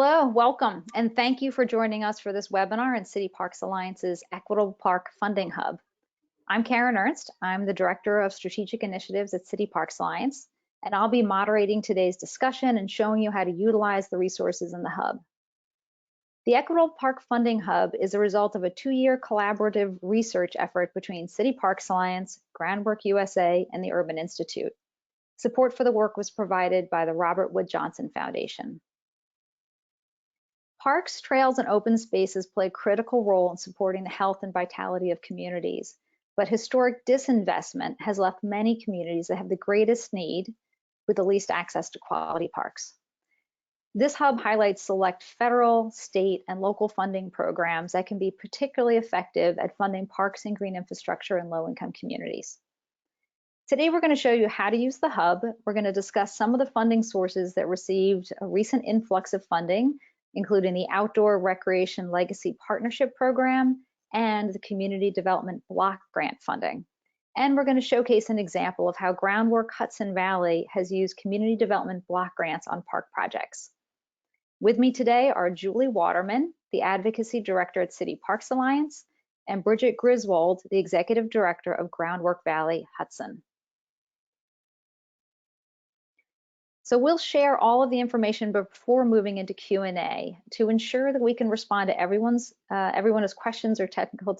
Hello, welcome, and thank you for joining us for this webinar in City Parks Alliance's Equitable Park Funding Hub. I'm Karen Ernst. I'm the Director of Strategic Initiatives at City Parks Alliance, and I'll be moderating today's discussion and showing you how to utilize the resources in the hub. The Equitable Park Funding Hub is a result of a 2-year collaborative research effort between City Parks Alliance, Groundwork U.S.A, and the Urban Institute. Support for the work was provided by the Robert Wood Johnson Foundation. Parks, trails, and open spaces play a critical role in supporting the health and vitality of communities, but historic disinvestment has left many communities that have the greatest need with the least access to quality parks. This hub highlights select federal, state, and local funding programs that can be particularly effective at funding parks and green infrastructure in low-income communities. Today, we're going to show you how to use the hub. We're going to discuss some of the funding sources that received a recent influx of funding, including the Outdoor Recreation Legacy Partnership Program and the Community Development Block Grant funding. And we're going to showcase an example of how Groundwork Hudson Valley has used Community Development Block Grants on park projects. With me today are Julie Waterman, the Advocacy Director at City Parks Alliance, and Bridget Griswold, the Executive Director of Groundwork Valley Hudson. So we'll share all of the information before moving into Q&A to ensure that we can respond to everyone as questions or technical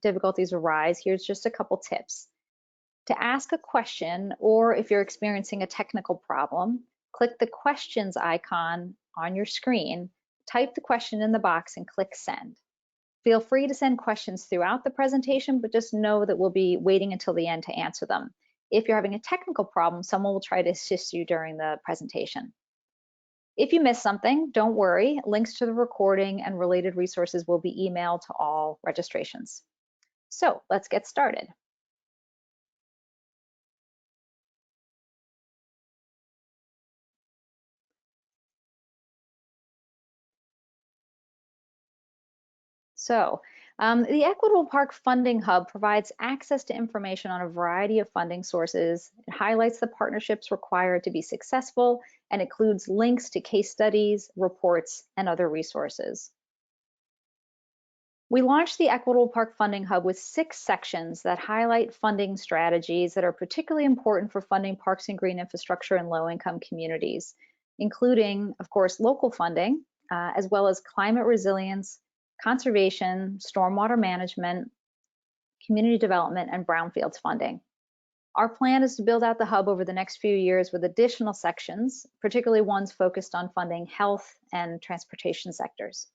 difficulties arise. Here's just a couple tips. To ask a question, or if you're experiencing a technical problem, click the questions icon on your screen, type the question in the box, and click send. Feel free to send questions throughout the presentation, but just know that we'll be waiting until the end to answer them. If you're having a technical problem, someone will try to assist you during the presentation. If you miss something, don't worry. Links to the recording and related resources will be emailed to all registrations. So let's get started. The Equitable Park Funding Hub provides access to information on a variety of funding sources. It highlights the partnerships required to be successful and includes links to case studies, reports, and other resources. We launched the Equitable Park Funding Hub with 6 sections that highlight funding strategies that are particularly important for funding parks and green infrastructure in low-income communities, including, of course, local funding, as well as climate resilience, conservation, stormwater management, community development, and brownfields funding. Our plan is to build out the hub over the next few years with additional sections, particularly ones focused on funding health and transportation sectors.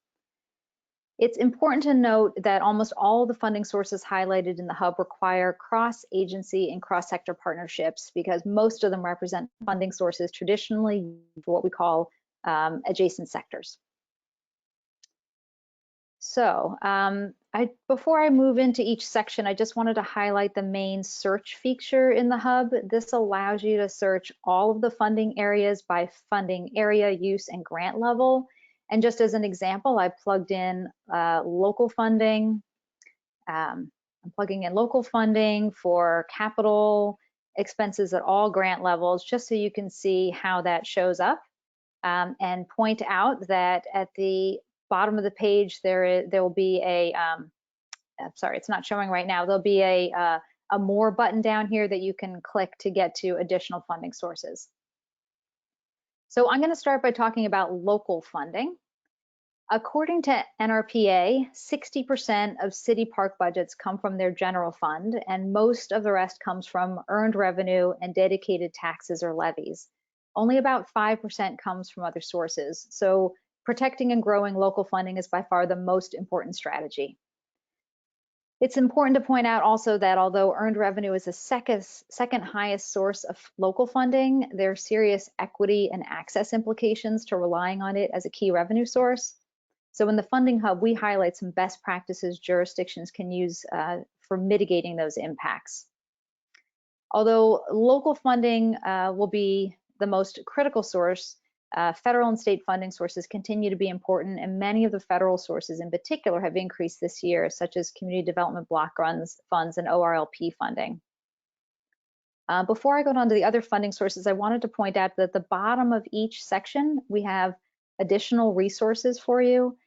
It's important to note that almost all the funding sources highlighted in the hub require cross-agency and cross-sector partnerships because most of them represent funding sources traditionally for what we call adjacent sectors. So before I move into each section, I just wanted to highlight the main search feature in the hub. This allows you to search all of the funding areas by funding area, use, and grant level. And just as an example, I plugged in local funding. I'm plugging in local funding for capital expenses at all grant levels, just so you can see how that shows up, and point out that at the bottom of the page there will be a sorry, it's not showing right now. There'll be a more button down here that you can click to get to additional funding sources. So I'm going to start by talking about local funding. According to NRPA, 60% of city park budgets come from their general fund, and most of the rest comes from earned revenue and dedicated taxes or levies. Only about 5% comes from other sources. So protecting and growing local funding is by far the most important strategy. It's important to point out also that although earned revenue is the second highest source of local funding, there are serious equity and access implications to relying on it as a key revenue source. So in the Funding Hub, we highlight some best practices jurisdictions can use for mitigating those impacts. Although local funding will be the most critical source, federal and state funding sources continue to be important, and many of the federal sources in particular have increased this year, such as Community Development Block Grants funds and ORLP funding. Before I go on to the other funding sources, I wanted to point out that at the bottom of each section, we have additional resources for you.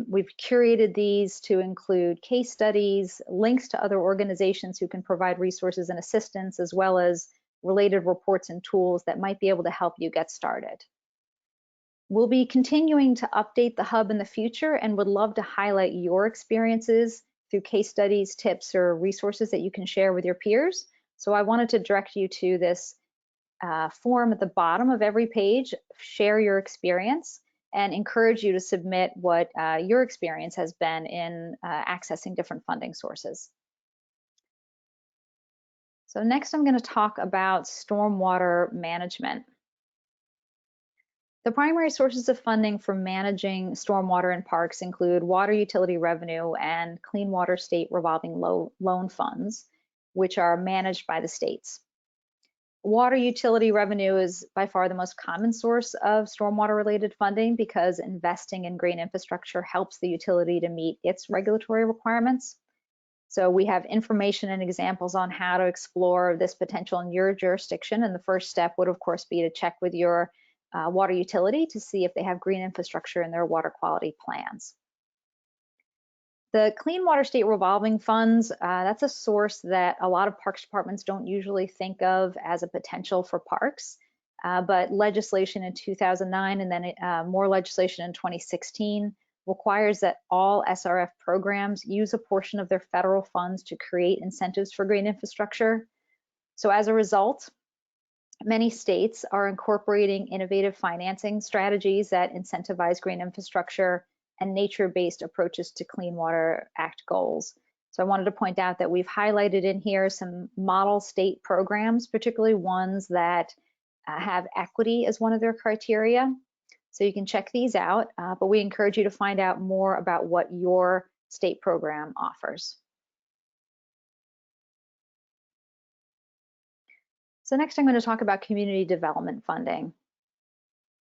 We've curated these to include case studies, links to other organizations who can provide resources and assistance, as well as related reports and tools that might be able to help you get started. We'll be continuing to update the Hub in the future and would love to highlight your experiences through case studies, tips, or resources that you can share with your peers. So I wanted to direct you to this form at the bottom of every page, share your experience, and encourage you to submit what your experience has been in accessing different funding sources. So next I'm going to talk about stormwater management. The primary sources of funding for managing stormwater in parks include water utility revenue and clean water state revolving loan funds, which are managed by the states. Water utility revenue is by far the most common source of stormwater related funding because investing in green infrastructure helps the utility to meet its regulatory requirements. So we have information and examples on how to explore this potential in your jurisdiction. And the first step would of course be to check with your water utility to see if they have green infrastructure in their water quality plans. The Clean Water State Revolving Funds, that's a source that a lot of parks departments don't usually think of as a potential for parks, but legislation in 2009 and then more legislation in 2016 requires that all SRF programs use a portion of their federal funds to create incentives for green infrastructure. So as a result, many states are incorporating innovative financing strategies that incentivize green infrastructure and nature-based approaches to Clean Water Act goals. So I wanted to point out that we've highlighted in here some model state programs, particularly ones that have equity as one of their criteria. So you can check these out, but we encourage you to find out more about what your state program offers. So next I'm going to talk about community development funding.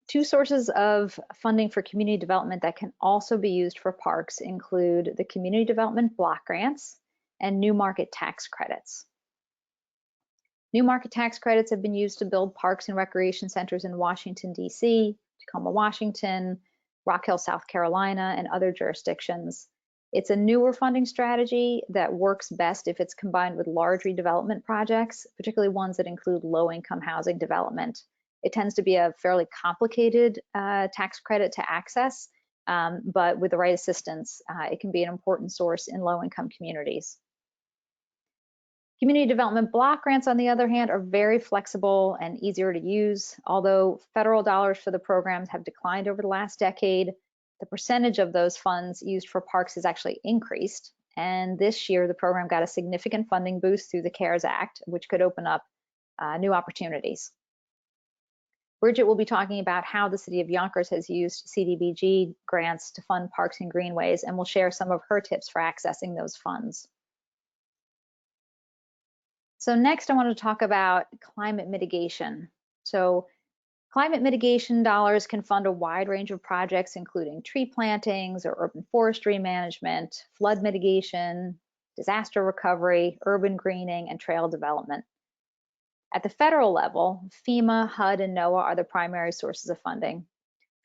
Two sources of funding for community development that can also be used for parks include the Community Development Block Grants and New Market Tax Credits. New Market Tax Credits have been used to build parks and recreation centers in Washington, D.C., Tacoma, Washington, Rock Hill, South Carolina, and other jurisdictions. It's a newer funding strategy that works best if it's combined with large redevelopment projects, particularly ones that include low-income housing development. It tends to be a fairly complicated tax credit to access, but with the right assistance, it can be an important source in low-income communities. Community development block grants, on the other hand, are very flexible and easier to use. Although federal dollars for the programs have declined over the last decade, the percentage of those funds used for parks has actually increased. And this year, the program got a significant funding boost through the CARES Act, which could open up new opportunities. Bridget will be talking about how the City of Yonkers has used CDBG grants to fund parks and greenways, and will share some of her tips for accessing those funds. So next I want to talk about climate mitigation. So climate mitigation dollars can fund a wide range of projects, including tree plantings or urban forestry management, flood mitigation, disaster recovery, urban greening, and trail development. At the federal level, FEMA, HUD, and NOAA are the primary sources of funding.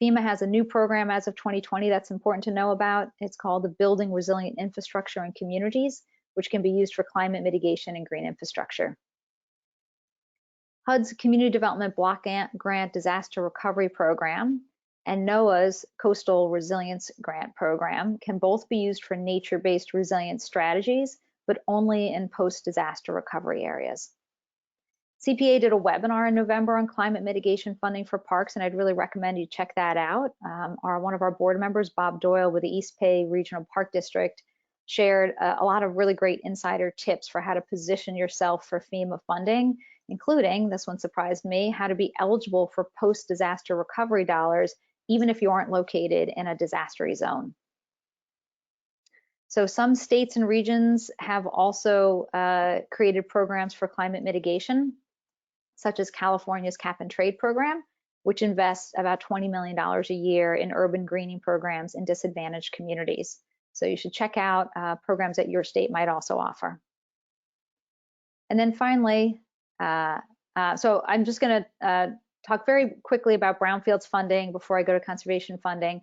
FEMA has a new program as of 2020 that's important to know about. It's called the Building Resilient Infrastructure in Communities, which can be used for climate mitigation and green infrastructure. HUD's Community Development Block Grant Disaster Recovery Program and NOAA's Coastal Resilience Grant Program can both be used for nature-based resilience strategies, but only in post-disaster recovery areas. CPA did a webinar in November on climate mitigation funding for parks, and I'd really recommend you check that out. One of our board members, Bob Doyle with the East Bay Regional Park District, shared a lot of really great insider tips for how to position yourself for FEMA funding, including, this one surprised me, how to be eligible for post-disaster recovery dollars, even if you aren't located in a disaster zone. So some states and regions have also created programs for climate mitigation, such as California's Cap and Trade program, which invests about $20 million a year in urban greening programs in disadvantaged communities. So you should check out programs that your state might also offer. And then finally, so I'm just going to talk very quickly about brownfields funding before I go to conservation funding.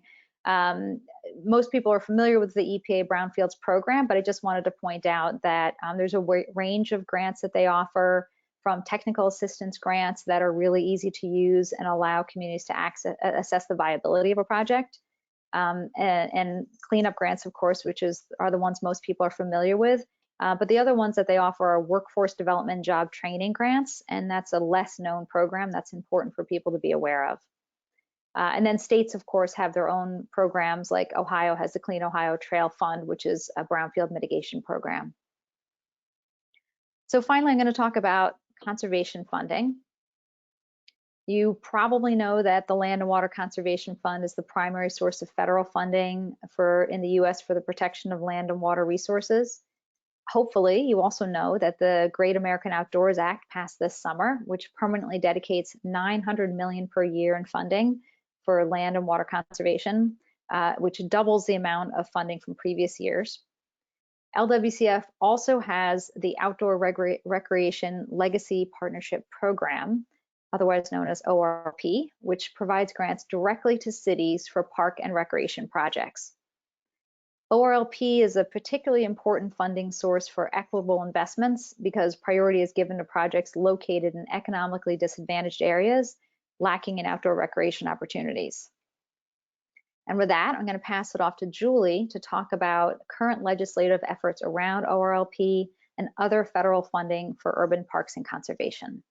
Most people are familiar with the EPA Brownfields program, but I just wanted to point out that there's a range of grants that they offer, from technical assistance grants that are really easy to use and allow communities to assess the viability of a project, and cleanup grants, of course, which are the ones most people are familiar with. But the other ones that they offer are workforce development job training grants, and that's a less known program that's important for people to be aware of. And then states, of course, have their own programs, like Ohio has the Clean Ohio Trail Fund, which is a brownfield mitigation program. So finally, I'm going to talk about conservation funding. You probably know that the Land and Water Conservation Fund is the primary source of federal funding in the US for the protection of land and water resources. Hopefully, you also know that the Great American Outdoors Act passed this summer, which permanently dedicates $900 million per year in funding for land and water conservation, which doubles the amount of funding from previous years. LWCF also has the Outdoor Recreation Legacy Partnership Program, otherwise known as ORLP, which provides grants directly to cities for park and recreation projects. ORLP is a particularly important funding source for equitable investments because priority is given to projects located in economically disadvantaged areas lacking in outdoor recreation opportunities. And with that, I'm going to pass it off to Julie to talk about current legislative efforts around ORLP and other federal funding for urban parks and conservation.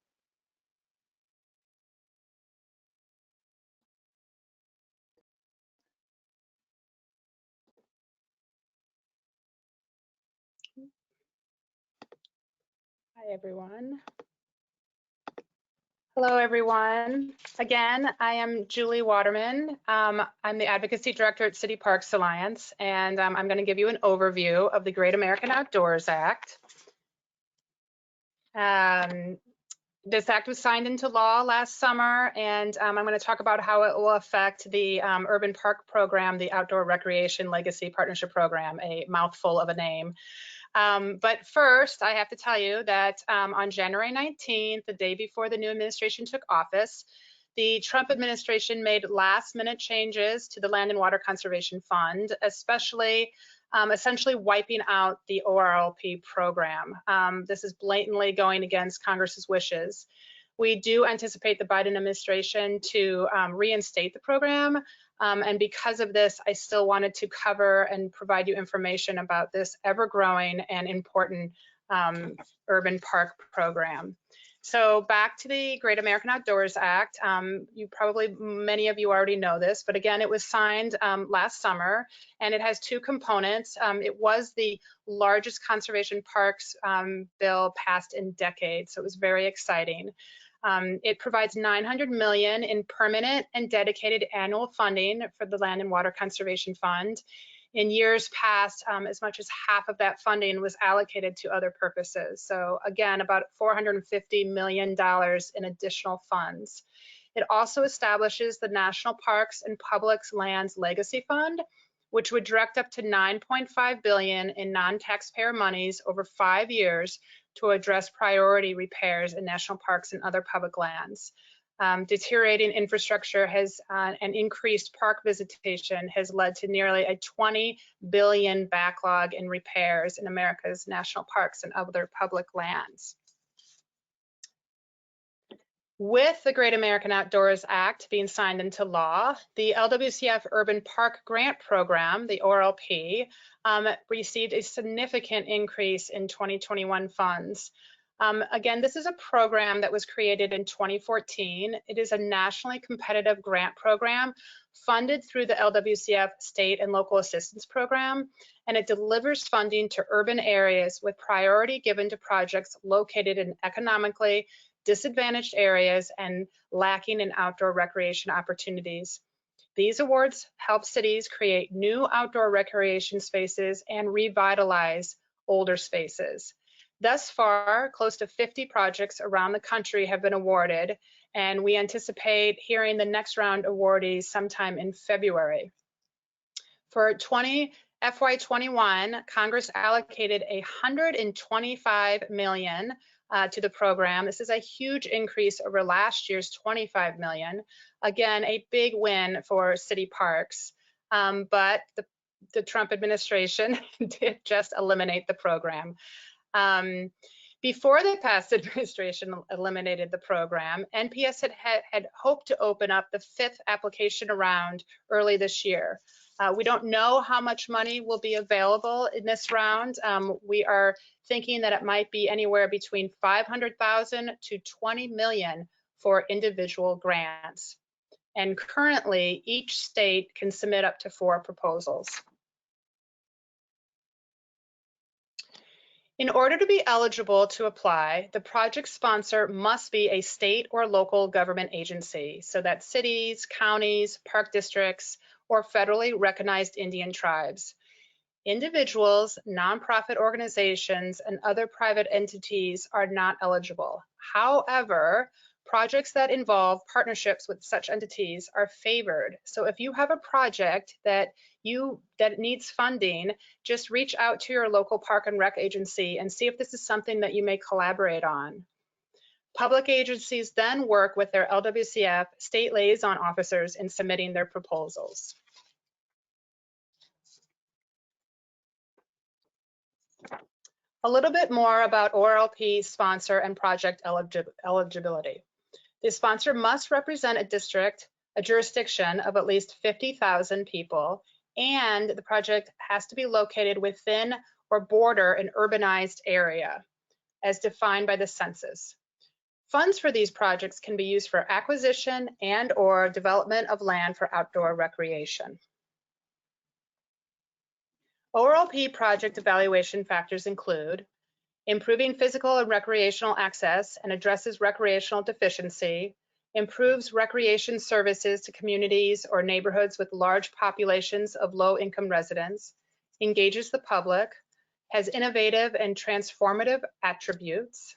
Hi, everyone. Hello, everyone. Again, I am Julie Waterman. I'm the Advocacy Director at City Parks Alliance, and I'm going to give you an overview of the Great American Outdoors Act. This act was signed into law last summer, and I'm going to talk about how it will affect the urban park program, the Outdoor Recreation Legacy Partnership Program, a mouthful of a name. But first, I have to tell you that on January 19th, the day before the new administration took office, the Trump administration made last-minute changes to the Land and Water Conservation Fund, especially essentially wiping out the ORLP program. This is blatantly going against Congress's wishes. We do anticipate the Biden administration to reinstate the program. And because of this, I still wanted to cover and provide you information about this ever-growing and important urban park program. So back to the Great American Outdoors Act. Many of you already know this, but again, it was signed last summer, and it has two components. It was the largest conservation parks bill passed in decades, so it was very exciting. It provides $900 million in permanent and dedicated annual funding for the Land and Water Conservation Fund. In years past, as much as half of that funding was allocated to other purposes. So again, about $450 million in additional funds. It also establishes the National Parks and Public Lands Legacy Fund, which would direct up to $9.5 billion in non-taxpayer monies over 5 years to address priority repairs in national parks and other public lands. Deteriorating infrastructure and increased park visitation has led to nearly a $20 billion backlog in repairs in America's national parks and other public lands. With the Great American Outdoors Act being signed into law, the LWCF Urban Park Grant Program, the ORLP, received a significant increase in 2021 funds. Again, this is a program that was created in 2014. It is a nationally competitive grant program funded through the LWCF State and Local Assistance Program, and it delivers funding to urban areas with priority given to projects located in economically disadvantaged areas and lacking in outdoor recreation opportunities. These awards help cities create new outdoor recreation spaces and revitalize older spaces. Thus far, close to 50 projects around the country have been awarded, and we anticipate hearing the next round awardees sometime in February. For FY21, Congress allocated $125 million to the program. This is a huge increase over last year's $25 million. Again, a big win for city parks, but the Trump administration did just eliminate the program. Before the past administration eliminated the program, NPS had hoped to open up the 5th application round early this year. We don't know how much money will be available in this round. We are thinking that it might be anywhere between $500,000 to $20 million for individual grants. And currently, each state can submit up to 4 proposals. In order to be eligible to apply, the project sponsor must be a state or local government agency, so that's cities, counties, park districts, or federally recognized Indian tribes. Individuals, nonprofit organizations, and other private entities are not eligible. However, projects that involve partnerships with such entities are favored. So if you have a project that needs funding, just reach out to your local park and rec agency and see if this is something that you may collaborate on. Public agencies then work with their LWCF state liaison officers in submitting their proposals. A little bit more about ORLP sponsor and project eligibility. The sponsor must represent a district, a jurisdiction of at least 50,000 people, and the project has to be located within or border an urbanized area, as defined by the census. Funds for these projects can be used for acquisition and/or development of land for outdoor recreation. ORLP project evaluation factors include improving physical and recreational access and addresses recreational deficiency, improves recreation services to communities or neighborhoods with large populations of low-income residents, engages the public, has innovative and transformative attributes.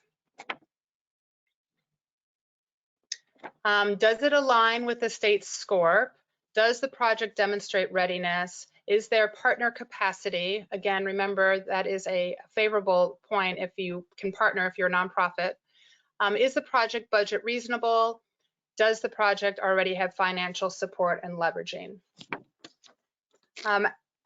Does it align with the state's scope? Does the project demonstrate readiness? Is there partner capacity? Again, remember that is a favorable point if you can partner if you're a nonprofit. Is the project budget reasonable? Does the project already have financial support and leveraging?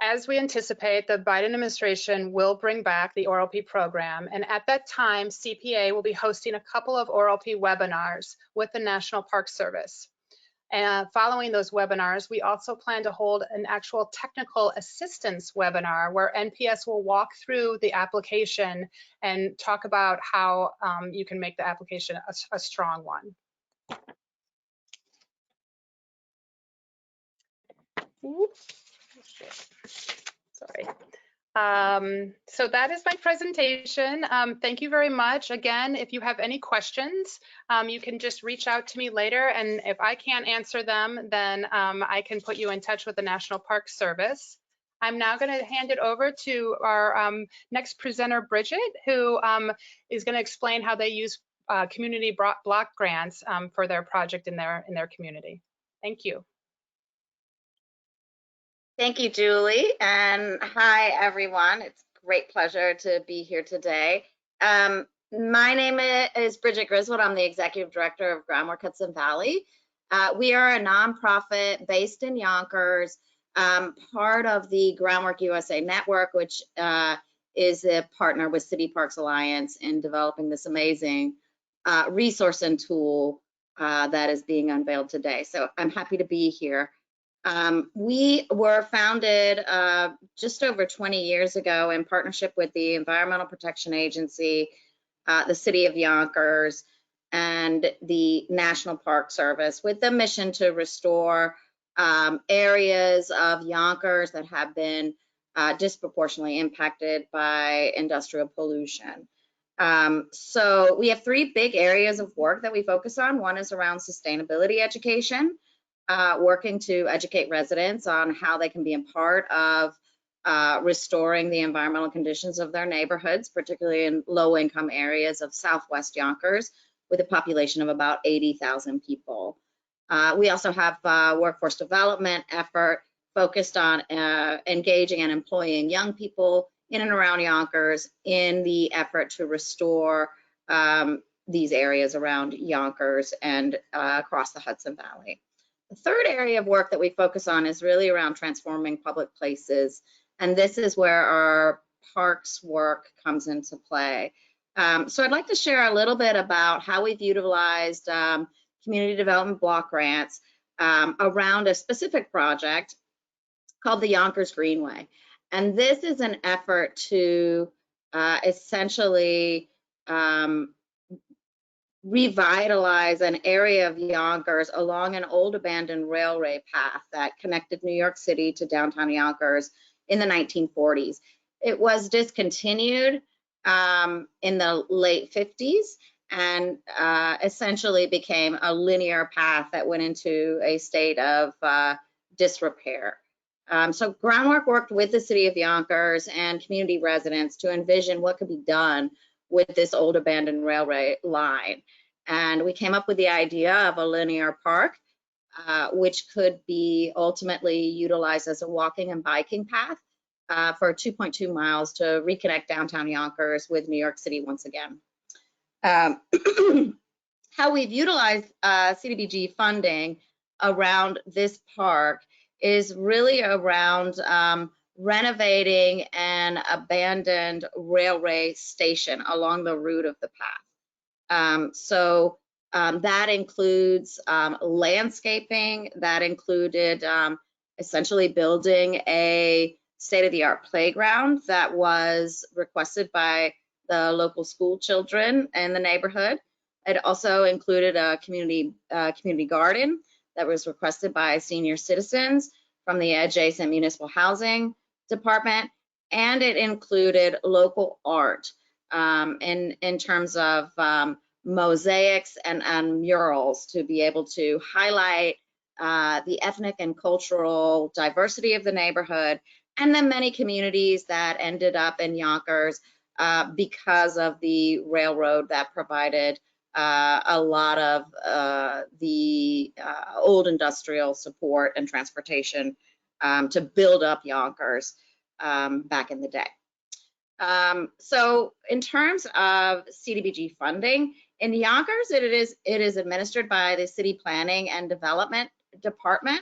As we anticipate, the Biden administration will bring back the ORLP program, and at that time, CPA will be hosting a couple of ORLP webinars with the National Park Service. Following those webinars, we also plan to hold an actual technical assistance webinar where NPS will walk through the application and talk about how you can make the application a strong one. Oops. Sorry. So that is my presentation. Thank you very much. Again, if you have any questions, you can just reach out to me later, and if I can't answer them, then I can put you in touch with the National Park Service. I'm now going to hand it over to our next presenter, Bridget, who is going to explain how they use community block grants for their project in their community. Thank you. Thank you, Julie, and hi, everyone. It's a great pleasure to be here today. My name is Bridget Griswold. I'm the Executive Director of Groundwork Hudson Valley. We are a nonprofit based in Yonkers, part of the Groundwork U.S.A. network, which is a partner with City Parks Alliance in developing this amazing resource and tool that is being unveiled today. So I'm happy to be here. We were founded just over 20 years ago in partnership with the Environmental Protection Agency, the City of Yonkers, and the National Park Service with the mission to restore areas of Yonkers that have been disproportionately impacted by industrial pollution. So we have 3 big areas of work that we focus on. One is around sustainability education. Working to educate residents on how they can be a part of restoring the environmental conditions of their neighborhoods, particularly in low-income areas of Southwest Yonkers, with a population of about 80,000 people. We also have a workforce development effort focused on engaging and employing young people in and around Yonkers in the effort to restore these areas around Yonkers and across the Hudson Valley. The third area of work that we focus on is really around transforming public places. And this is where our parks work comes into play. So I'd like to share a little bit about how we've utilized community development block grants around a specific project called the Yonkers Greenway. And this is an effort to essentially revitalize an area of Yonkers along an old abandoned railway path that connected New York City to downtown Yonkers in the 1940s. It was discontinued in the late 50s and essentially became a linear path that went into a state of disrepair. So Groundwork worked with the city of Yonkers and community residents to envision what could be done with this old abandoned railway line. And we came up with the idea of a linear park, which could be ultimately utilized as a walking and biking path for 2.2 miles to reconnect downtown Yonkers with New York City once again. How we've utilized CDBG funding around this park is really around renovating an abandoned railway station along the route of the path. So that includes landscaping, that included essentially building a state-of-the-art playground that was requested by the local school children in the neighborhood. It also included a community garden that was requested by senior citizens from the adjacent municipal housing department, and it included local art in terms of mosaics and murals to be able to highlight the ethnic and cultural diversity of the neighborhood, and the many communities that ended up in Yonkers because of the railroad that provided a lot of the old industrial support and transportation to build up Yonkers back in the day. So in terms of CDBG funding, in Yonkers, it is administered by the City Planning and Development Department.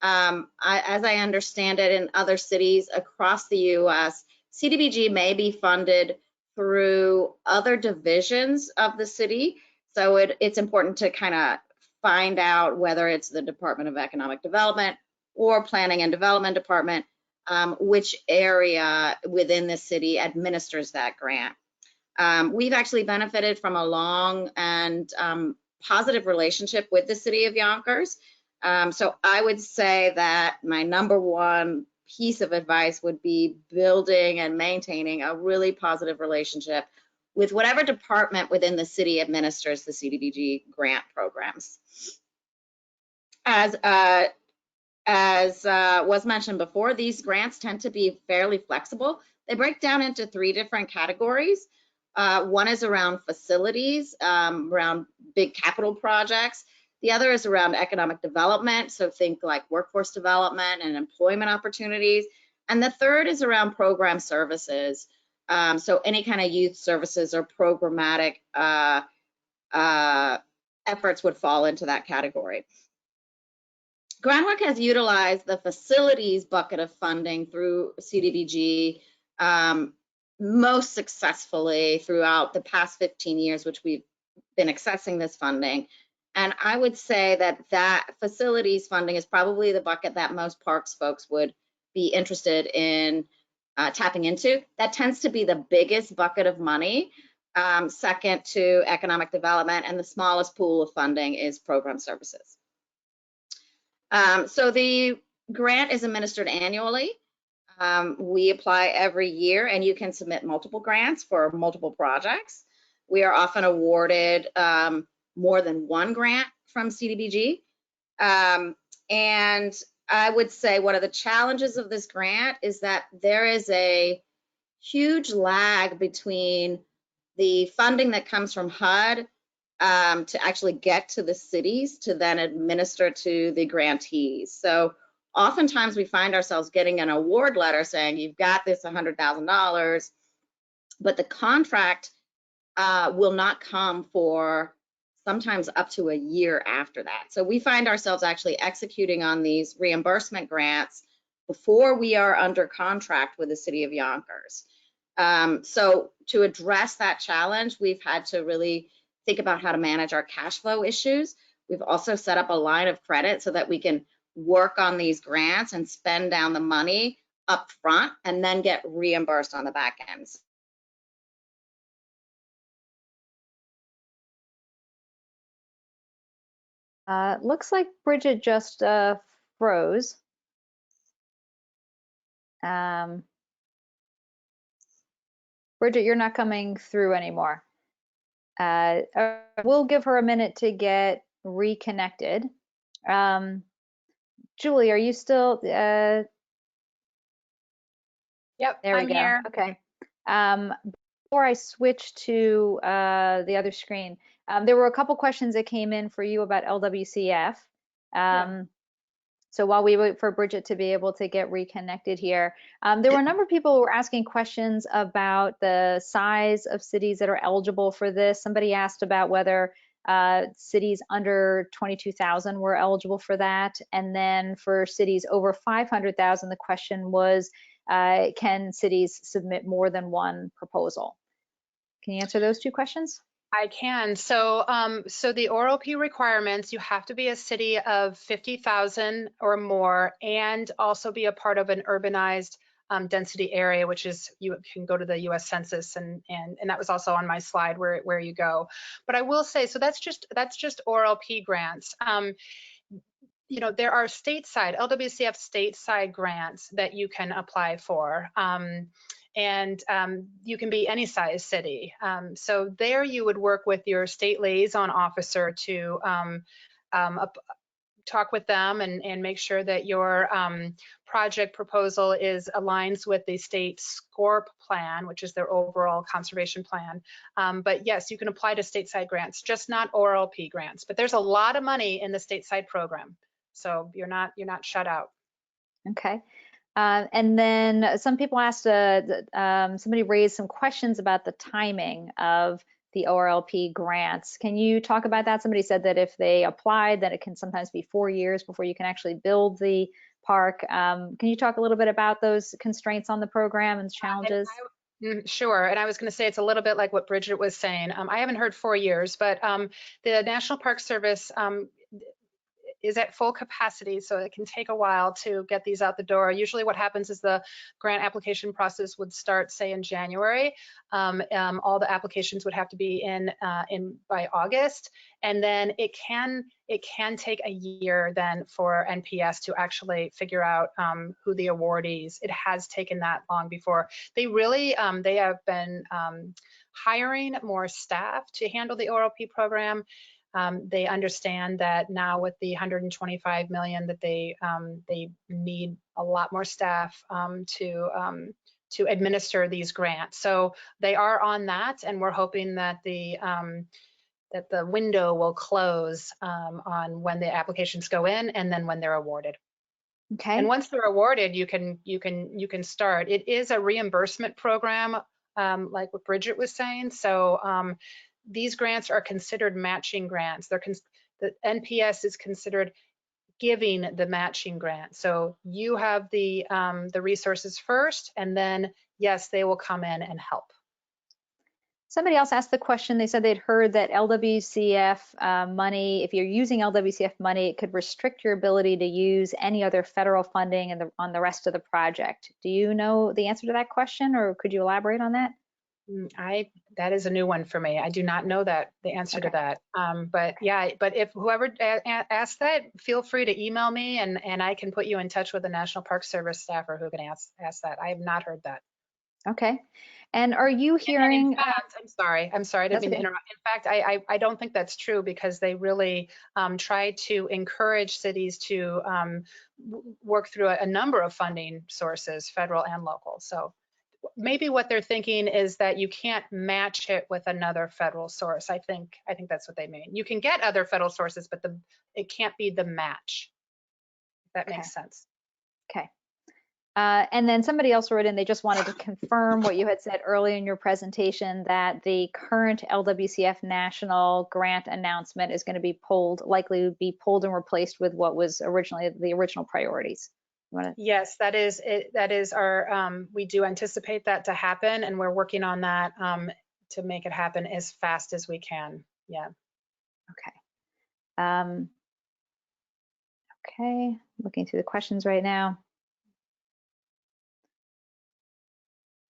As I understand it, in other cities across the U.S., CDBG may be funded through other divisions of the city. So it's important to kind of find out whether it's the Department of Economic Development or Planning and Development Department, which area within the city administers that grant. We've actually benefited from a long and positive relationship with the city of Yonkers. So I would say that my number one piece of advice would be building and maintaining a really positive relationship with whatever department within the city administers the CDBG grant programs. As was mentioned before, these grants tend to be fairly flexible. They break down into 3 different categories. One is around facilities, around big capital projects. The other is around economic development, so think like workforce development and employment opportunities. And the third is around program services, so any kind of youth services or programmatic efforts would fall into that category. Groundwork has utilized the facilities bucket of funding through CDBG most successfully throughout the past 15 years, which we've been accessing this funding. And I would say that facilities funding is probably the bucket that most parks folks would be interested in tapping into. That tends to be the biggest bucket of money, second to economic development, and the smallest pool of funding is program services. So the grant is administered annually. We apply every year, and you can submit multiple grants for multiple projects. We are often awarded more than one grant from CDBG. And I would say one of the challenges of this grant is that there is a huge lag between the funding that comes from HUD to actually get to the cities to then administer to the grantees. So oftentimes we find ourselves getting an award letter saying, you've got this $100,000, but the contract will not come for sometimes up to a year after that. So we find ourselves actually executing on these reimbursement grants before we are under contract with the city of Yonkers. So to address that challenge, we've had to really think about how to manage our cash flow issues. We've also set up a line of credit so that we can work on these grants and spend down the money up front and then get reimbursed on the back ends. Looks like Bridget just froze. Bridget, you're not coming through anymore. We'll give her a minute to get reconnected. Julie, are you still? Yep, There I'm we go. here. Okay. Before I switch to the other screen, there were a couple questions that came in for you about LWCF. So while we wait for Bridget to be able to get reconnected here, there were a number of people who were asking questions about the size of cities that are eligible for this. Somebody asked about whether cities under 22,000 were eligible for that. And then for cities over 500,000, the question was, can cities submit more than one proposal? Can you answer those two questions? I can. So the ORLP requirements, you have to be a city of 50,000 or more and also be a part of an urbanized density area, which is, you can go to the U.S. Census, and that was also on my slide where you go. But I will say, so that's just ORLP grants. You know, there are stateside, LWCF stateside grants that you can apply for. You can be any size city. So there you would work with your state liaison officer to talk with them and make sure that your project proposal aligns with the state SCORP plan, which is their overall conservation plan. But yes, you can apply to stateside grants, just not ORLP grants. But there's a lot of money in the stateside program, so you're not shut out. Okay. And then some people asked, somebody raised some questions about the timing of the ORLP grants. Can you talk about that? Somebody said that if they applied, that it can sometimes be 4 years before you can actually build the park. Can you talk a little bit about those constraints on the program and challenges? Sure, and I was going to say it's a little bit like what Bridget was saying. I haven't heard 4 years, but the National Park Service is at full capacity, so it can take a while to get these out the door. Usually what happens is the grant application process would start, say, in January. All the applications would have to be in by August, and then it can take a year then for NPS to actually figure out who the awardees. It has taken that long before. They really, they have been hiring more staff to handle the ORLP program. They understand that now with the 125 million that they need a lot more staff to administer these grants. So they are on that, and we're hoping that the window will close on when the applications go in and then when they're awarded. Okay. And once they're awarded, you can start. It is a reimbursement program, like what Bridget was saying. So these grants are considered matching grants. The NPS is considered giving the matching grant. So you have the resources first, and then yes, they will come in and help. Somebody else asked the question. They said they'd heard that LWCF money, if you're using LWCF money, it could restrict your ability to use any other federal funding on the rest of the project. Do you know the answer to that question, or could you elaborate on that? That is a new one for me. I do not know the answer to that. But yeah, but if whoever asked that, feel free to email me, and I can put you in touch with a National Park Service staffer who can ask that. I have not heard that. Okay. And are you hearing? In fact, I'm sorry, I didn't mean to interrupt. In fact, I don't think that's true, because they really try to encourage cities to work through a number of funding sources, federal and local. So maybe what they're thinking is that you can't match it with another federal source. I think that's what they mean. You can get other federal sources, but it can't be the match. If that makes sense. Okay. And then somebody else wrote in, they just wanted to confirm what you had said earlier in your presentation, that the current LWCF national grant announcement is going to be pulled, likely to be pulled and replaced with what was originally the original priorities. Yes, that is it. That is our, we do anticipate that to happen, and we're working on that to make it happen as fast as we can. Yeah. Okay. Okay, looking through the questions right now.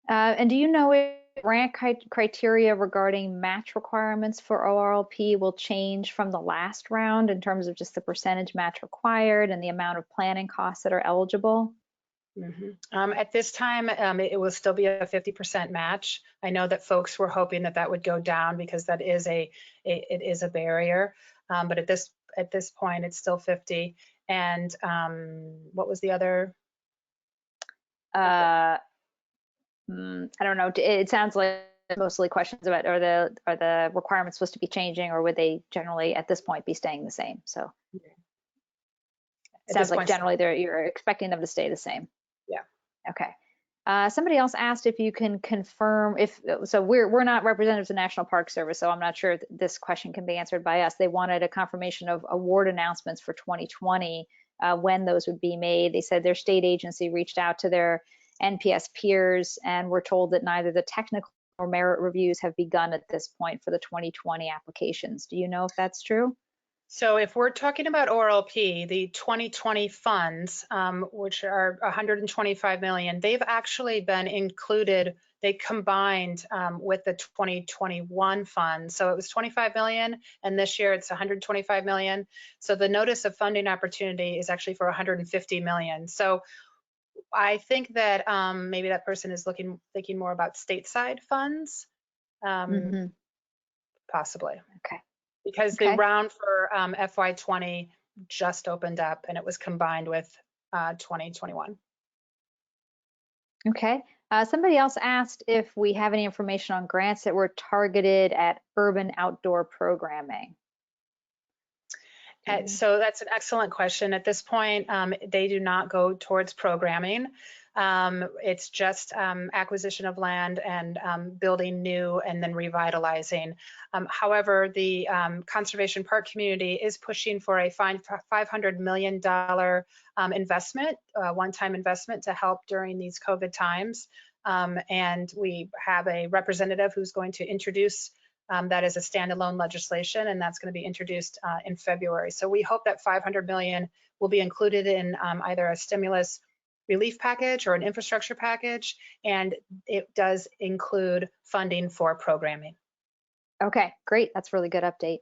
And do you know if grant criteria regarding match requirements for ORLP will change from the last round in terms of just the percentage match required and the amount of planning costs that are eligible? At this time, it will still be a 50% match. I know that folks were hoping that that would go down because that is it is a barrier. But at this point, it's still 50. And what was the other? I don't know. It sounds like mostly questions about are the requirements supposed to be changing, or would they generally at this point be staying the same? So it sounds like generally you're expecting them to stay the same. Yeah. Okay. Somebody else asked if you can confirm so we're not representatives of National Park Service, so I'm not sure if this question can be answered by us. They wanted a confirmation of award announcements for 2020, when those would be made. They said their state agency reached out to their NPS peers and were told that neither the technical or merit reviews have begun at this point for the 2020 applications. Do you know if that's true? So if we're talking about ORLP, the 2020 funds, which are 125 million, they've actually been included. They combined with the 2021 funds. So it was 25 million, and this year it's 125 million. So the notice of funding opportunity is actually for 150 million. So I think that maybe that person is thinking more about stateside funds, possibly. Okay. Because the round for FY20 just opened up, and it was combined with 2021. Okay. Somebody else asked if we have any information on grants that were targeted at urban outdoor programming. So that's an excellent question. At this point, they do not go towards programming. It's just acquisition of land and building new and then revitalizing. However, the conservation park community is pushing for a $500 million investment, one-time investment to help during these COVID times. And we have a representative who's going to introduce that is a standalone legislation, and that's going to be introduced in February. So we hope that 500 million will be included in either a stimulus relief package or an infrastructure package, and it does include funding for programming. Okay, great. That's a really good update.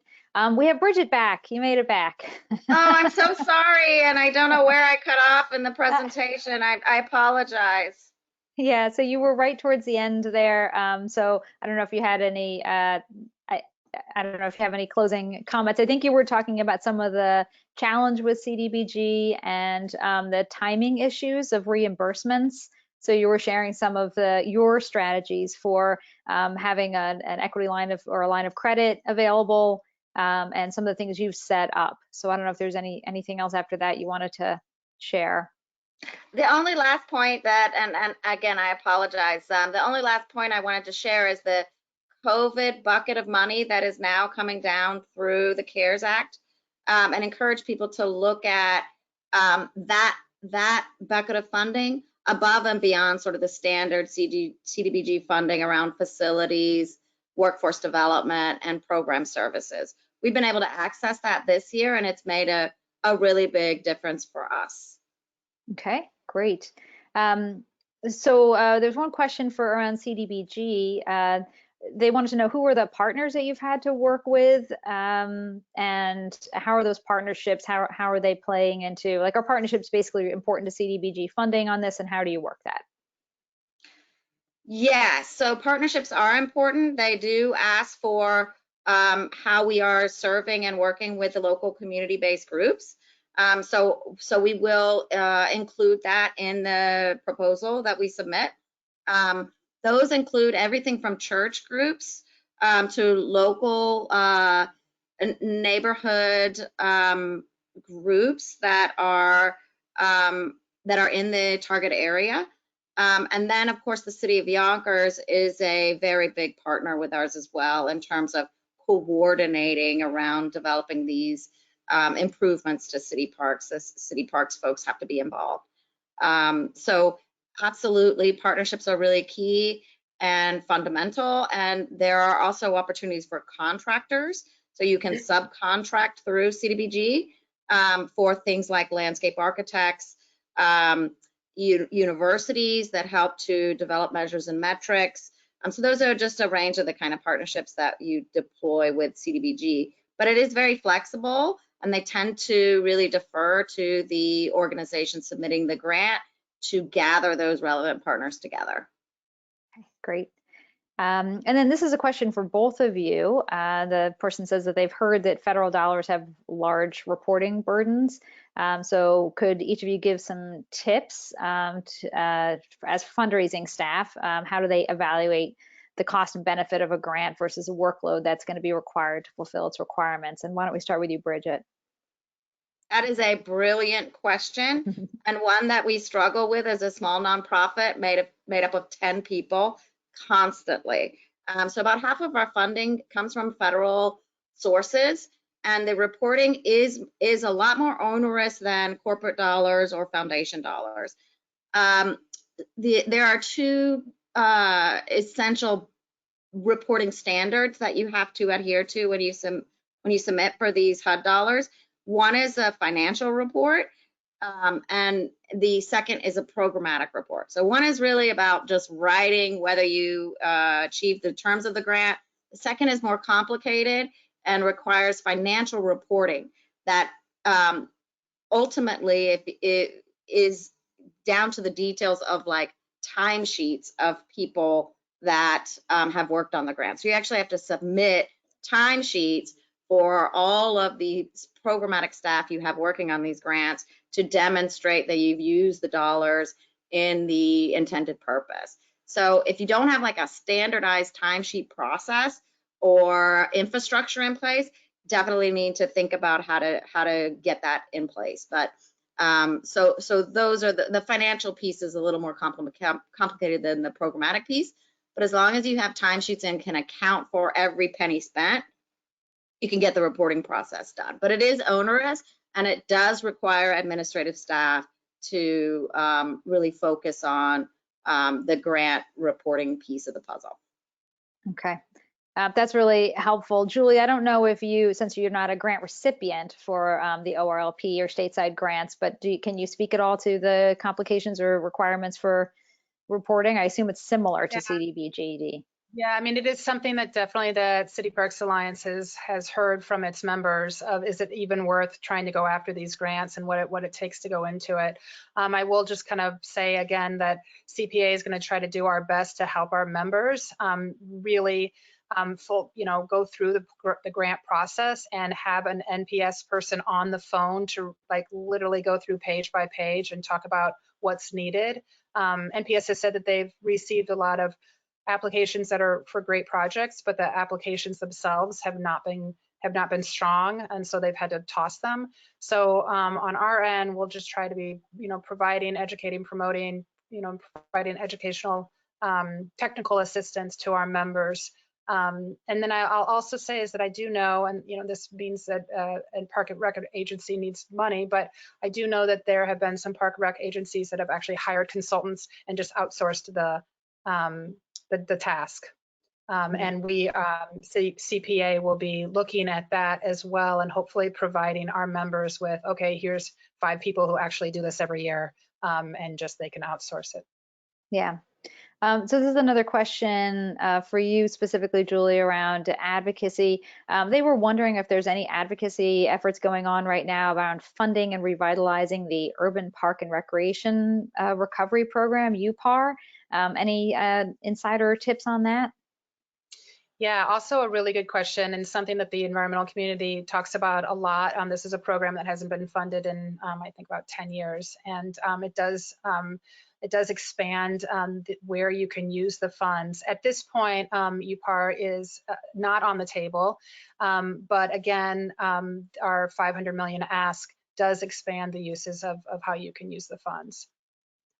We have Bridget back. You made it back. Oh, I'm so sorry, and I don't know where I cut off in the presentation. I apologize. Yeah, so you were right towards the end there. So I don't know if you had any, I don't know if you have any closing comments. I think you were talking about some of the challenge with CDBG and the timing issues of reimbursements. So you were sharing some of your strategies for having an equity line or a line of credit available, and some of the things you've set up. So I don't know if there's anything else after that you wanted to share. The only last point that, and again, I apologize. The only last point I wanted to share is the COVID bucket of money that is now coming down through the CARES Act, and encourage people to look at that bucket of funding above and beyond sort of the standard CDBG funding around facilities, workforce development, and program services. We've been able to access that this year, and it's made a really big difference for us. Okay, great. So there's one question for around CDBG. They wanted to know who are the partners that you've had to work with, and how are those partnerships, how are they playing into, like, are partnerships basically important to CDBG funding on this, and how do you work that? Yes, so partnerships are important. They do ask for how we are serving and working with the local community-based groups. So we will include that in the proposal that we submit. Those include everything from church groups to local neighborhood groups that are that are in the target area. And then, of course, the City of Yonkers is a very big partner with ours as well in terms of coordinating around developing these improvements to city parks. The city parks folks have to be involved. So absolutely, partnerships are really key and fundamental. And there are also opportunities for contractors. So you can subcontract through CDBG for things like landscape architects, universities that help to develop measures and metrics. So those are just a range of the kind of partnerships that you deploy with CDBG. But it is very flexible, and they tend to really defer to the organization submitting the grant to gather those relevant partners together. Okay, great. And then this is a question for both of you. The person says that they've heard that federal dollars have large reporting burdens. So could each of you give some tips as fundraising staff? How do they evaluate the cost and benefit of a grant versus a workload that's going to be required to fulfill its requirements? And why don't we start with you, Bridget? That is a brilliant question, and one that we struggle with as a small nonprofit made up of 10 people constantly. So about half of our funding comes from federal sources, and the reporting is a lot more onerous than corporate dollars or foundation dollars. There are two essential reporting standards that you have to adhere to when you submit for these HUD dollars. One is a financial report, and the second is a programmatic report. So one is really about just writing whether you achieve the terms of the grant. The second is more complicated and requires financial reporting that ultimately it is down to the details of like timesheets of people that have worked on the grant. So you actually have to submit timesheets for all of the programmatic staff you have working on these grants to demonstrate that you've used the dollars in the intended purpose. So if you don't have like a standardized timesheet process or infrastructure in place, definitely need to think about how to get that in place. But so those are the financial piece is a little more complicated than the programmatic piece. But as long as you have timesheets and can account for every penny spent, you can get the reporting process done. But it is onerous, and it does require administrative staff to really focus on the grant reporting piece of the puzzle. Okay, that's really helpful. Julie, I don't know if you, since you're not a grant recipient for the ORLP or stateside grants, but can you speak at all to the complications or requirements for reporting? I assume it's similar to CDBG. Yeah, I mean, it is something that definitely the City Parks Alliance has heard from its members of, is it even worth trying to go after these grants and what it takes to go into it. I will just kind of say again that CPA is going to try to do our best to help our members really go through the grant process and have an NPS person on the phone to like literally go through page by page and talk about what's needed. NPS has said that they've received a lot of applications that are for great projects, but the applications themselves have not been strong, and so they've had to toss them. So on our end, we'll just try to be, providing, educating, promoting, providing educational, technical assistance to our members. And then I'll also say is that I do know, and this means that a park and rec agency needs money, but I do know that there have been some park rec agencies that have actually hired consultants and just outsourced the task. And we, CPA will be looking at that as well, and hopefully providing our members with, okay, here's 5 people who actually do this every year, and just they can outsource it. Yeah. So this is another question for you specifically, Julie, around advocacy. They were wondering if there's any advocacy efforts going on right now around funding and revitalizing the Urban Park and Recreation Recovery Program, UPAR. Any insider tips on that? Yeah, also a really good question, and something that the environmental community talks about a lot. This is a program that hasn't been funded in, I think, about 10 years, and it does expand where you can use the funds. At this point, UPAR is not on the table, but again, our $500 million ask does expand the uses of how you can use the funds.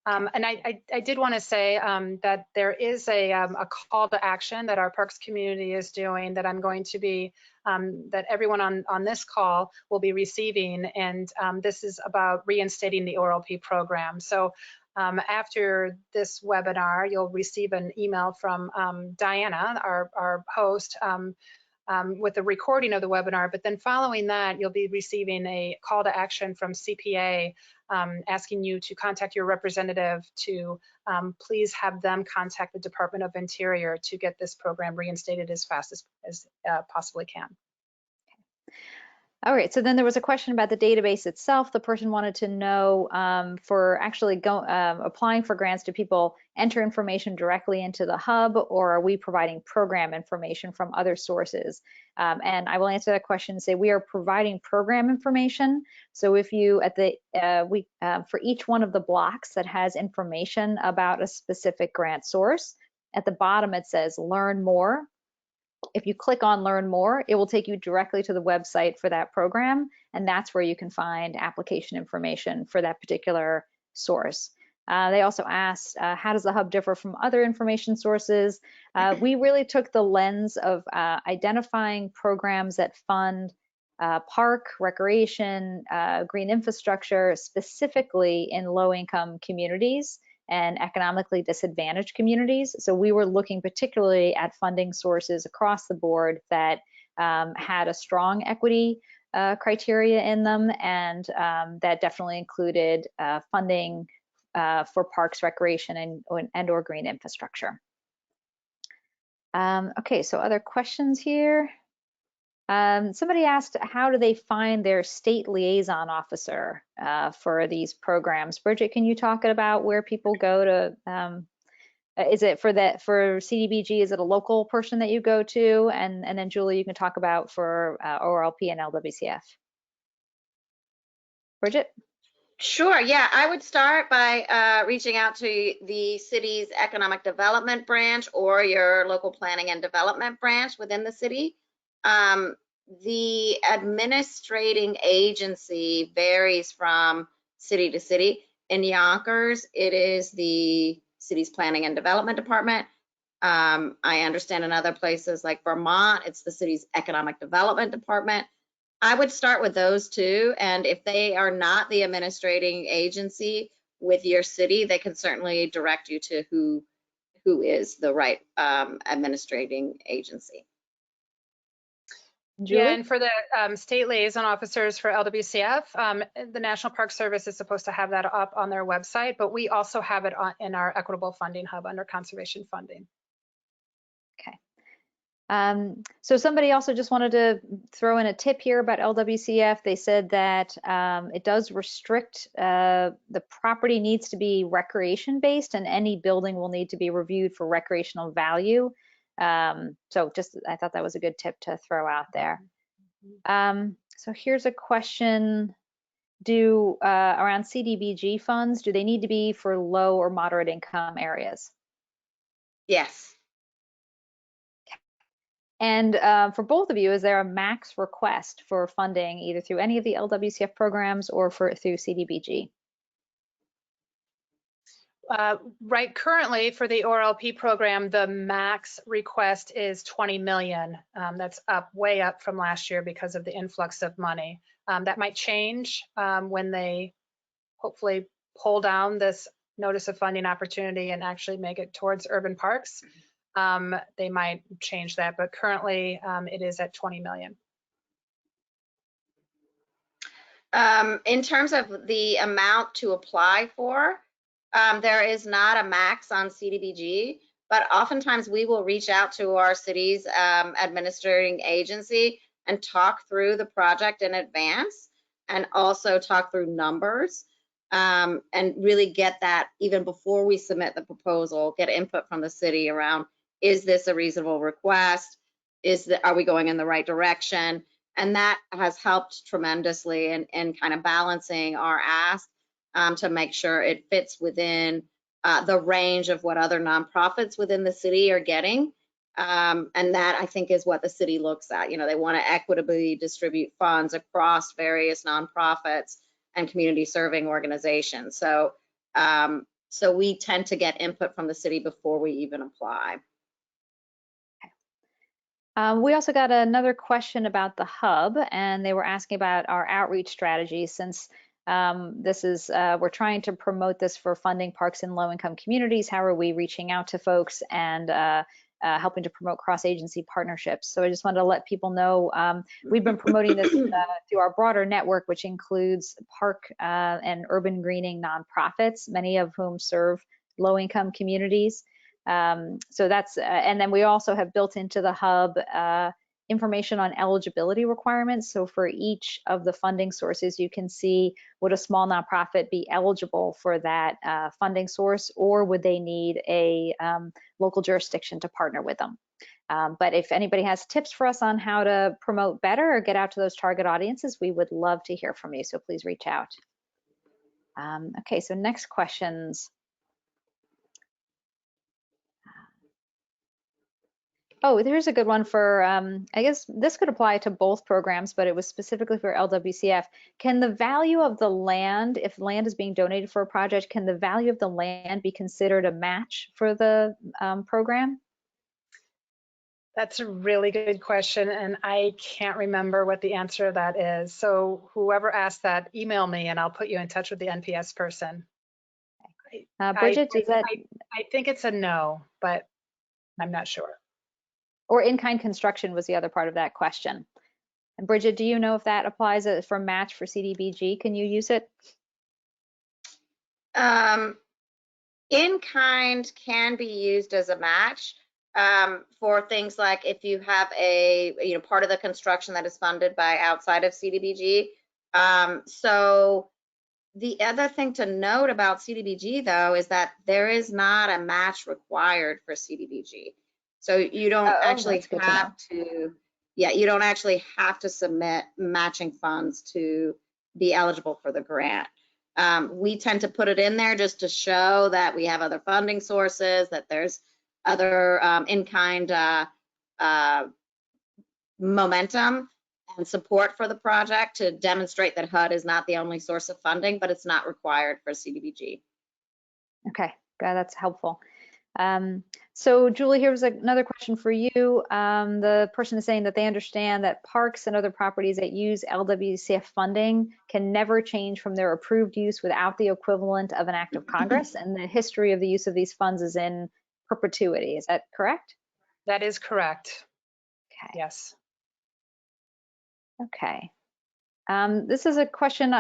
And I did want to say that there is a call to action that our Parks community is doing that I'm going to be, that everyone on this call will be receiving. And this is about reinstating the ORLP program. So after this webinar, you'll receive an email from Diana, our host, with a recording of the webinar, but then following that, you'll be receiving a call to action from CPA asking you to contact your representative to please have them contact the Department of Interior to get this program reinstated as fast as possibly can. All right, so then there was a question about the database itself. The person wanted to know for actually applying for grants, do people enter information directly into the hub, or are we providing program information from other sources? And I will answer that question and say we are providing program information. So if you for each one of the blocks that has information about a specific grant source, at the bottom it says learn more. If you click on learn more, it will take you directly to the website for that program, and that's where you can find application information for that particular source. They also asked, how does the hub differ from other information sources? We really took the lens of identifying programs that fund park, recreation, green infrastructure, specifically in low-income communities and economically disadvantaged communities. So we were looking particularly at funding sources across the board that had a strong equity criteria in them, and that definitely included funding for parks, recreation, and or green infrastructure. Okay, so other questions here. Somebody asked, how do they find their state liaison officer for these programs? Bridget, can you talk about where people go to? Is it for CDBG? Is it a local person that you go to? And then Julie, you can talk about for ORLP and LWCF. Bridget? Sure, yeah, I would start by reaching out to the city's economic development branch or your local planning and development branch within the city. The administrating agency varies from city to city. In Yonkers, it is the city's planning and development department. I understand in other places like Vermont, it's the city's economic development department. I would start with those two, and if they are not the administrating agency with your city, they can certainly direct you to who is the right administrating agency. Julie? Yeah, and for the state liaison officers for LWCF, the National Park Service is supposed to have that up on their website, but we also have it in our Equitable Funding Hub under conservation funding. Okay. So somebody also just wanted to throw in a tip here about LWCF. They said that it does restrict, the property needs to be recreation based, and any building will need to be reviewed for recreational value. So just, I thought that was a good tip to throw out there. So here's a question. Around CDBG funds, do they need to be for low or moderate income areas? Yes. And for both of you, is there a max request for funding either through any of the LWCF programs or through CDBG? Right, currently for the ORLP program, the max request is 20 million. That's way up from last year because of the influx of money. That might change when they hopefully pull down this notice of funding opportunity and actually make it towards urban parks. They might change that, but currently it is at 20 million. In terms of the amount to apply for, there is not a max on CDBG, but oftentimes we will reach out to our city's administrating agency and talk through the project in advance, and also talk through numbers, and really get that even before we submit the proposal, get input from the city around, is this a reasonable request? Are we going in the right direction? And that has helped tremendously in kind of balancing our ask to make sure it fits within the range of what other nonprofits within the city are getting. And that, I think, is what the city looks at. You know, they want to equitably distribute funds across various nonprofits and community serving organizations. So, so we tend to get input from the city before we even apply. We also got another question about the hub, and they were asking about our outreach strategy. Since this is, we're trying to promote this for funding parks in low-income communities, how are we reaching out to folks and helping to promote cross-agency partnerships? So I just wanted to let people know we've been promoting this through our broader network, which includes park and urban greening nonprofits, many of whom serve low-income communities. So that's, and then we also have built into the hub information on eligibility requirements. So for each of the funding sources, you can see, would a small nonprofit be eligible for that funding source, or would they need a local jurisdiction to partner with them? But if anybody has tips for us on how to promote better or get out to those target audiences, we would love to hear from you. So please reach out. Okay, so next questions. Oh, there's a good one for, I guess this could apply to both programs, but it was specifically for LWCF. Can the value of the land, if land is being donated for a project, can the value of the land be considered a match for the program? That's a really good question, and I can't remember what the answer to that is. So whoever asked that, email me and I'll put you in touch with the NPS person. Bridget, does that? I think it's a no, but I'm not sure. Or in-kind construction was the other part of that question. And Bridget, do you know if that applies for match for CDBG? Can you use it? In-kind can be used as a match for things like if you have a, you know, part of the construction that is funded by outside of CDBG. So the other thing to note about CDBG, though, is that there is not a match required for CDBG. So you don't actually have to, yeah, you don't actually have to submit matching funds to be eligible for the grant. We tend to put it in there just to show that we have other funding sources, that there's other in-kind momentum and support for the project to demonstrate that HUD is not the only source of funding, but it's not required for CDBG. Okay, that's helpful. So Julie, here's another question for you. The person is saying that they understand that parks and other properties that use LWCF funding can never change from their approved use without the equivalent of an act of Congress, and the history of the use of these funds is in perpetuity. Is that correct? That is correct. Okay. Yes. Okay. This is a question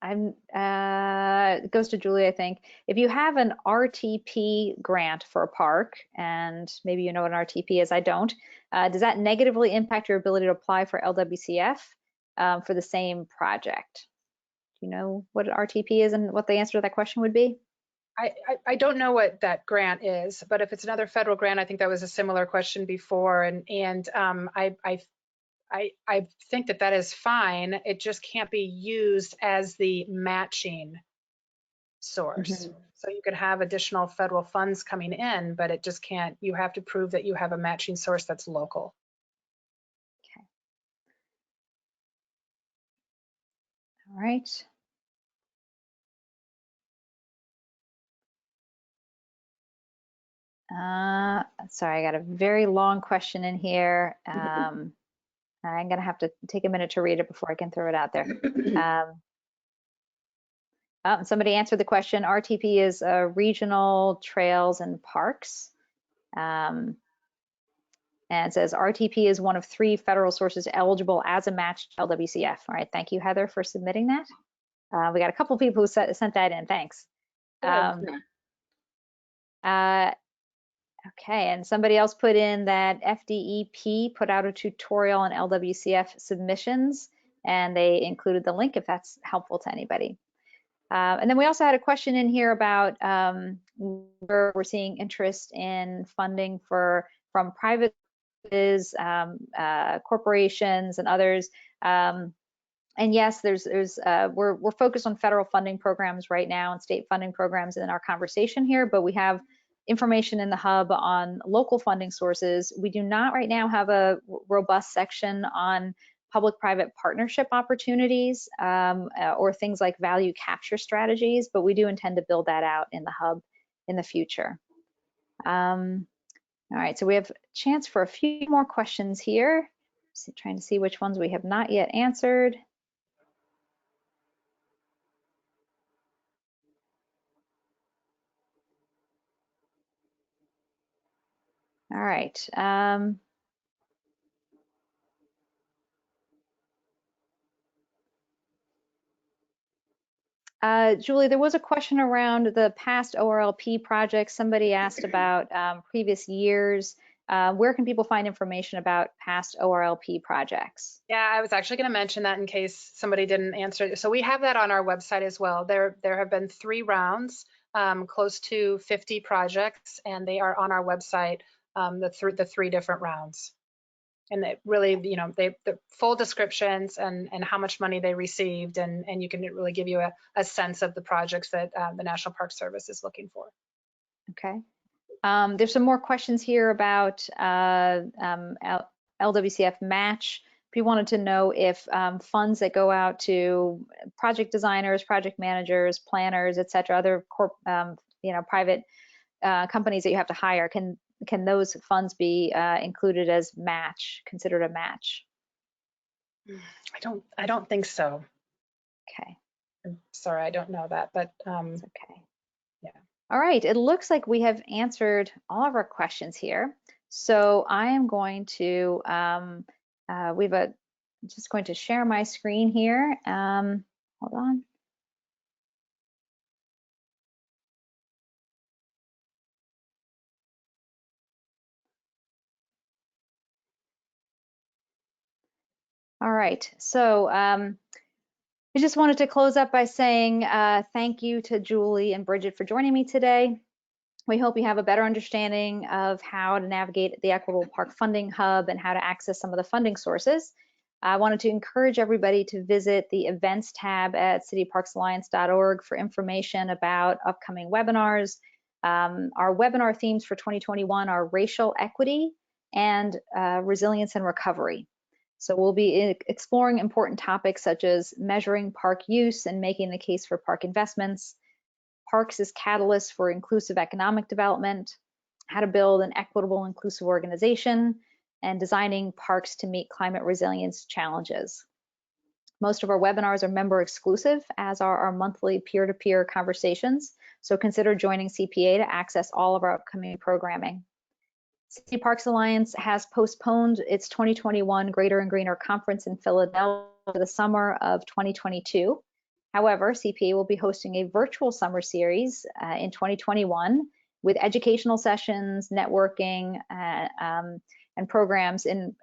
it goes to Julie, I think. If you have an RTP grant for a park, and maybe you know what an RTP is, I don't, does that negatively impact your ability to apply for LWCF for the same project? Do you know what an RTP is and what the answer to that question would be? I don't know what that grant is, but if it's another federal grant, I think that was a similar question before, and I think that that is fine. It just can't be used as the matching source. Mm-hmm. So you could have additional federal funds coming in, but it just can't, you have to prove that you have a matching source that's local. Okay. All right. Sorry, I got a very long question in here. I'm going to have to take a minute to read it before I can throw it out there. Somebody answered the question. RTP is regional trails and parks. And it says RTP is one of 3 federal sources eligible as a match to LWCF. All right, thank you, Heather, for submitting that. We got a couple people who sent that in. Thanks. Okay, and somebody else put in that FDEP put out a tutorial on LWCF submissions, and they included the link if that's helpful to anybody. And then we also had a question in here about where we're seeing interest in funding from private corporations and others. And yes, we're focused on federal funding programs right now and state funding programs in our conversation here, but we have information in the hub on local funding sources. We do not right now have a robust section on public-private partnership opportunities or things like value capture strategies, but we do intend to build that out in the hub in the future. All right, so we have a chance for a few more questions here. Trying to see which ones we have not yet answered. All right. Julie, there was a question around the past ORLP projects. Somebody asked about previous years. Where can people find information about past ORLP projects? Yeah, I was actually going to mention that in case somebody didn't answer. So we have that on our website as well. There have been 3 rounds, close to 50 projects, and they are on our website, the 3 different rounds. And it really, you know, the full descriptions and how much money they received, and you can really give you a sense of the projects that the National Park Service is looking for. Okay. There's some more questions here about LWCF match. People wanted to know if funds that go out to project designers, project managers, planners, et cetera, other private companies that you have to hire, can those funds be included as match, considered a match? I don't think so. Okay. I'm sorry, I don't know that, but That's okay. yeah. All right, it looks like we have answered all of our questions here. So I am going to, just going to share my screen here. Hold on. All right, so I just wanted to close up by saying thank you to Julie and Bridget for joining me today. We hope you have a better understanding of how to navigate the Equitable Park Funding Hub and how to access some of the funding sources. I wanted to encourage everybody to visit the events tab at cityparksalliance.org for information about upcoming webinars. Our webinar themes for 2021 are racial equity and resilience and recovery. So we'll be exploring important topics such as measuring park use and making the case for park investments, parks as catalysts for inclusive economic development, how to build an equitable, inclusive organization, and designing parks to meet climate resilience challenges. Most of our webinars are member exclusive, as are our monthly peer-to-peer conversations. So consider joining CPA to access all of our upcoming programming. City Parks Alliance has postponed its 2021 Greater and Greener Conference in Philadelphia for the summer of 2022. However, CPA will be hosting a virtual summer series in 2021 with educational sessions, networking, and programs in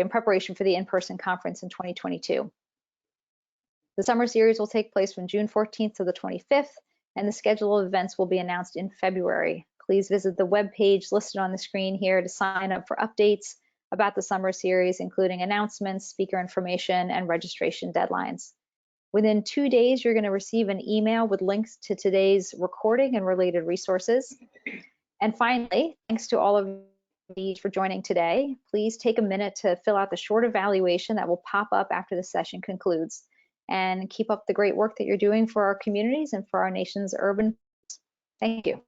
preparation for the in-person conference in 2022. The summer series will take place from June 14th to the 25th, and the schedule of events will be announced in February. Please visit the webpage listed on the screen here to sign up for updates about the summer series, including announcements, speaker information, and registration deadlines. Within 2 days, you're going to receive an email with links to today's recording and related resources. And finally, thanks to all of you for joining today. Please take a minute to fill out the short evaluation that will pop up after the session concludes. And keep up the great work that you're doing for our communities and for our nation's urban. Thank you.